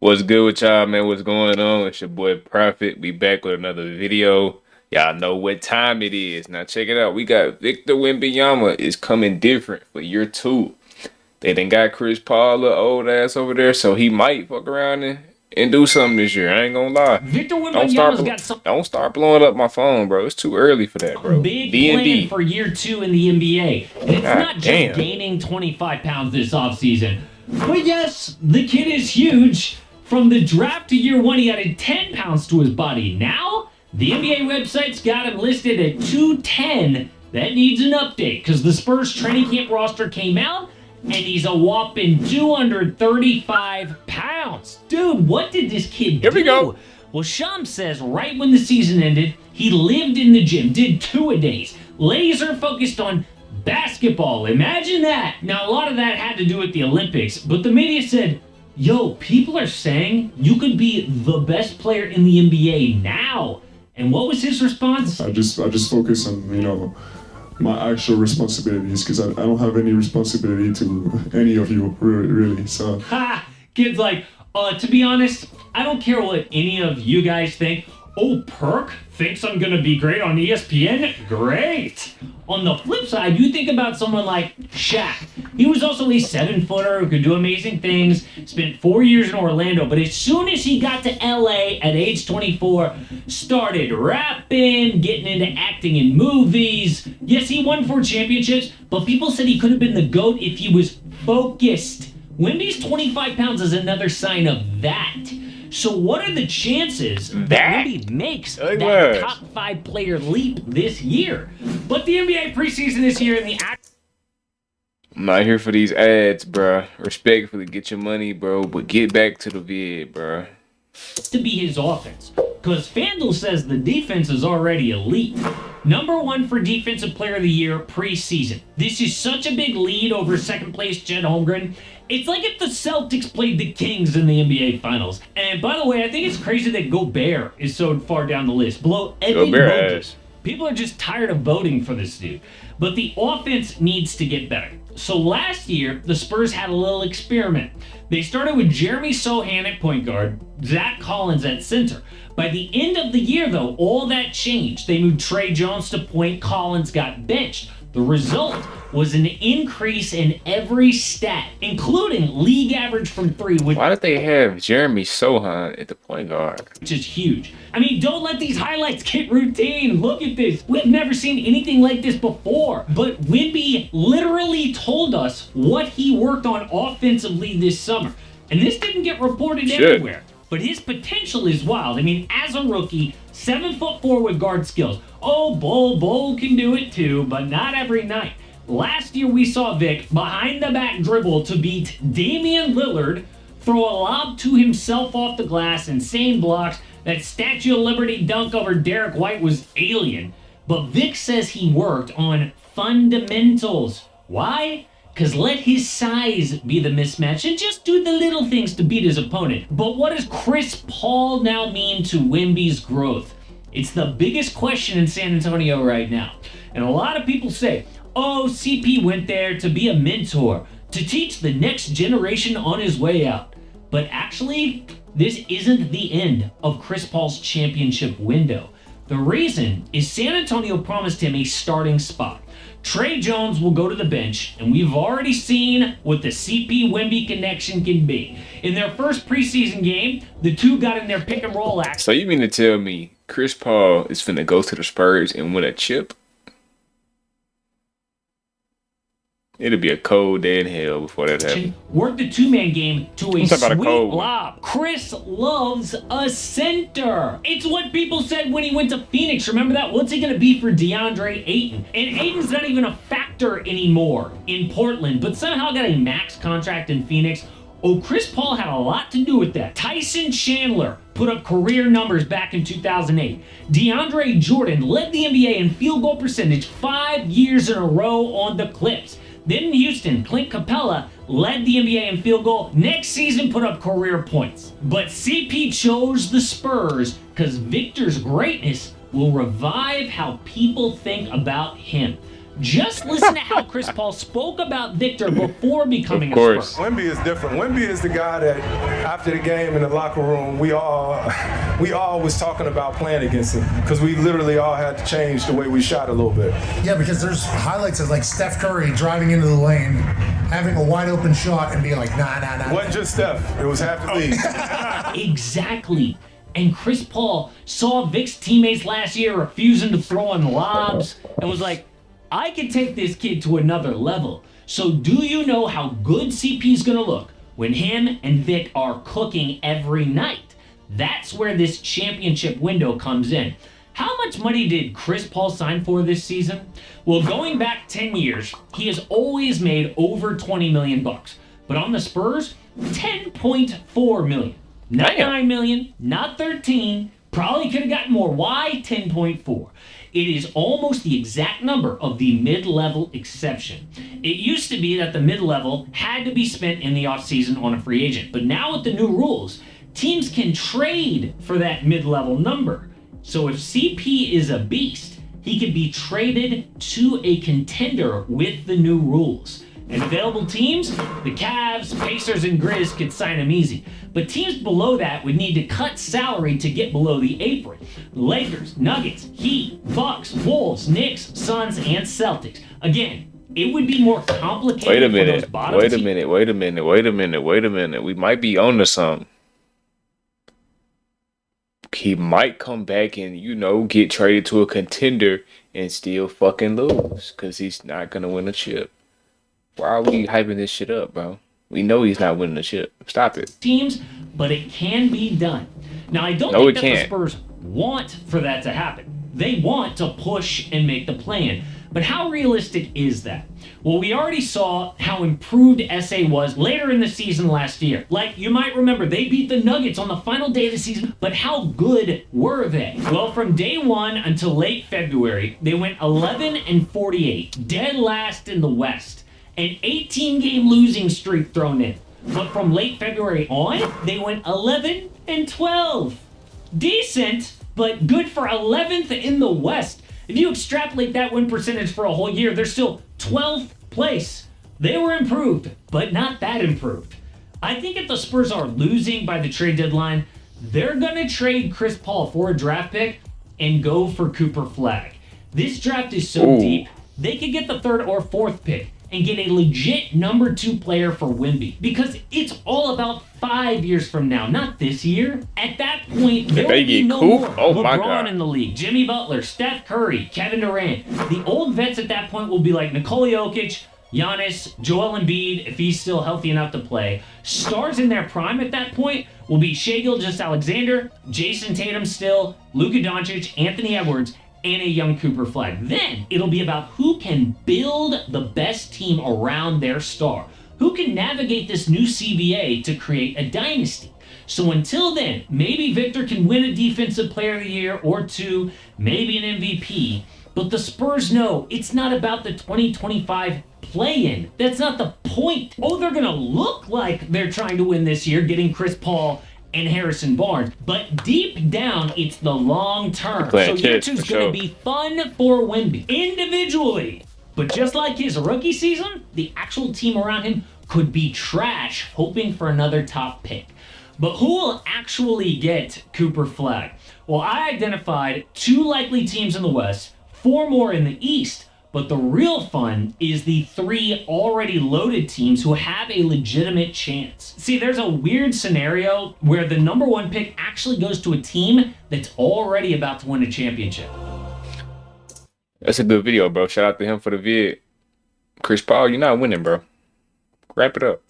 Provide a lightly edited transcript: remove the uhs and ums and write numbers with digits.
What's good with y'all, man? What's going on? It's your boy Prophet. We back with another video. Y'all know what time it is. Now check it out. We got Victor Wembanyama is coming different for year two. They done got Chris Paul, little old ass over there, so he might fuck around and do something this year. I ain't gonna lie. Victor Don't start, Wembanyama's got some don't start blowing up my phone, bro. It's too early for that, bro. big D&D. plan for year two in the NBA. And it's God not just damn. gaining 25 pounds this offseason. But yes, the kid is huge. From the draft to year one, he added 10 pounds to his body. Now, the NBA website's got him listed at 210. That needs an update because the Spurs training camp roster came out and he's a whopping 235 pounds. Dude, what did this kid do? Here we go. Well, Shams says right when the season ended, he lived in the gym, did two-a-days, laser focused on basketball. Imagine that. Now, a lot of that had to do with the Olympics, but the media said, yo, people are saying you could be the best player in the NBA now. And what was his response? I just focus on, my actual responsibilities because I don't have any responsibility to any of you, really. So, Ha! Kid's like, to be honest, I don't care what any of you guys think. Oh, Perk thinks I'm gonna be great on ESPN? Great! On the flip side, you think about someone like Shaq. He was also a 7-footer who could do amazing things, spent 4 years in Orlando, but as soon as he got to LA at age 24, started rapping, getting into acting in movies. Yes, he won 4 championships, but people said he could have been the GOAT if he was focused. Wemby's 25 pounds is another sign of that. So what are the chances that Wemby makes that top 5 player leap this year? But the NBA preseason this year and the I'm not here for these ads, bruh. Respectfully, get your money, bro, but get back to the vid, bruh. to be his offense. Because FanDuel says the defense is already elite. Number 1 for Defensive Player of the Year preseason. This is such a big lead over second place Chet Holmgren. It's like if the Celtics played the Kings in the NBA Finals. And by the way, I think it's crazy that Gobert is so far down the list. Below Evan Mobley. People are just tired of voting for this dude. But the offense needs to get better. So last year, the Spurs had a little experiment. They started with Jeremy Sohan at point guard, Zach Collins at center. By the end of the year, though, all that changed. They moved Trey Jones to point, Collins got benched. The result was an increase in every stat, including league average from 3, Why did they have Jeremy Sohan at the point guard? which is huge. I mean, don't let these highlights get routine. Look at this. We've never seen anything like this before. But Wemby literally told us what he worked on offensively this summer. And this didn't get reported everywhere. But his potential is wild. I mean, as a rookie, 7'4" with guard skills. Oh, Bol can do it too, but not every night. Last year we saw Vic behind the back dribble to beat Damian Lillard, throw a lob to himself off the glass, insane blocks. That Statue of Liberty dunk over Derek White was alien. But Vic says he worked on fundamentals. Why? Because let his size be the mismatch and just do the little things to beat his opponent. But what does Chris Paul now mean to Wemby's growth? It's the biggest question in San Antonio right now. And a lot of people say, oh, CP went there to be a mentor, to teach the next generation on his way out. But actually, this isn't the end of Chris Paul's championship window. The reason is San Antonio promised him a starting spot. Trey Jones will go to the bench, and we've already seen what the CP-Wemby connection can be. In their first preseason game, the two got in their pick-and-roll action. So you mean to tell me Chris Paul is finna go to the Spurs and win a chip? It'll be a cold day in hell before that happens. Work the two-man game to a I'm talking about a sweet cold one. lob. Chris loves a center. It's what people said when he went to Phoenix. Remember that? What's he going to be for DeAndre Ayton? And Ayton's not even a factor anymore in Portland, but somehow got a max contract in Phoenix. Oh, Chris Paul had a lot to do with that. Tyson Chandler put up career numbers back in 2008. DeAndre Jordan led the NBA in field goal percentage 5 years in a row on the Clips. Then in Houston, Clint Capella led the NBA in field goal. Next season, put up career points. But CP chose the Spurs because Victor's greatness will revive how people think about him. Just listen to how Chris Paul spoke about Victor before becoming Of a course. Spur. Wemby is different. Wemby is the guy that after the game in the locker room, we all was talking about playing against him because we literally all had to change the way we shot a little bit. Yeah, because there's highlights of like Steph Curry driving into the lane, having a wide open shot and being like, nah. It wasn't just Steph. It was half the league. Exactly. And Chris Paul saw Vic's teammates last year refusing to throw on lobs and was like, I can take this kid to another level. So do you know how good CP's gonna look when him and Vic are cooking every night? That's where this championship window comes in. How much money did Chris Paul sign for this season? Well, going back 10 years, he has always made over 20 million bucks. But on the Spurs, 10.4 million. Not Damn. 9 million, not 13. Probably could have gotten more. Why 10.4? It is almost the exact number of the mid-level exception. It used to be that the mid-level had to be spent in the offseason on a free agent. But now with the new rules, teams can trade for that mid-level number. So if CP is a beast, he could be traded to a contender with the new rules. And available teams, the Cavs, Pacers, and Grizz could sign him easy. But teams below that would need to cut salary to get below the apron. The Lakers, Nuggets, Heat, Bucks, Wolves, Knicks, Suns, and Celtics. Again, it would be more complicated Wait a for those minute. bottom Wait a teams. minute. We might be on to something. He might come back and, get traded to a contender and still fucking lose because he's not going to win a chip. Why are we hyping this shit up, bro? We know he's not winning the chip. Stop it. Teams, but it can be done. Now, I don't No, think it that can't. the Spurs want for that to happen. They want to push and make the play-in. But how realistic is that? Well, we already saw how improved SA was later in the season last year. Like, you might remember, they beat the Nuggets on the final day of the season, but how good were they? Well, from day one until late February, they went 11-48, dead last in the West. An 18-game losing streak thrown in. But from late February on, they went 11-12. Decent, but good for 11th in the West. If you extrapolate that win percentage for a whole year, they're still 12th place. They were improved, but not that improved. I think if the Spurs are losing by the trade deadline, they're going to trade Chris Paul for a draft pick and go for Cooper Flag. This draft is so deep, they could get the third or fourth pick and get a legit number 2 player for Wemby. Because it's all about 5 years from now, not this year. At that point, there will they be get no Coop? more Oh my LeBron God. in the league, Jimmy Butler, Steph Curry, Kevin Durant. The old vets at that point will be like Nikola Jokic, Giannis, Joel Embiid, if he's still healthy enough to play. Stars in their prime at that point will be Shai Gilgeous-Alexander, Jason Tatum still, Luka Doncic, Anthony Edwards, and a young Cooper Flag. Then it'll be about who can build the best team around their star. Who can navigate this new CBA to create a dynasty. So until then, maybe Victor can win a Defensive Player of the Year or 2, maybe an MVP. But the Spurs know it's not about the 2025 play-in. That's not the point. Oh, they're going to look like they're trying to win this year, getting Chris Paul and Harrison Barnes. But deep down, it's the long term. So year chess, two's for going sure. to be fun for Wemby. Individually. But just like his rookie season, the actual team around him could be trash, hoping for another top pick. But who will actually get Cooper Flag? Well, I identified 2 likely teams in the West, 4 more in the East, but the real fun is the 3 already loaded teams who have a legitimate chance. See, there's a weird scenario where the number 1 pick actually goes to a team that's already about to win a championship. That's a good video, bro. Shout out to him for the vid. Chris Paul, you're not winning, bro. Wrap it up.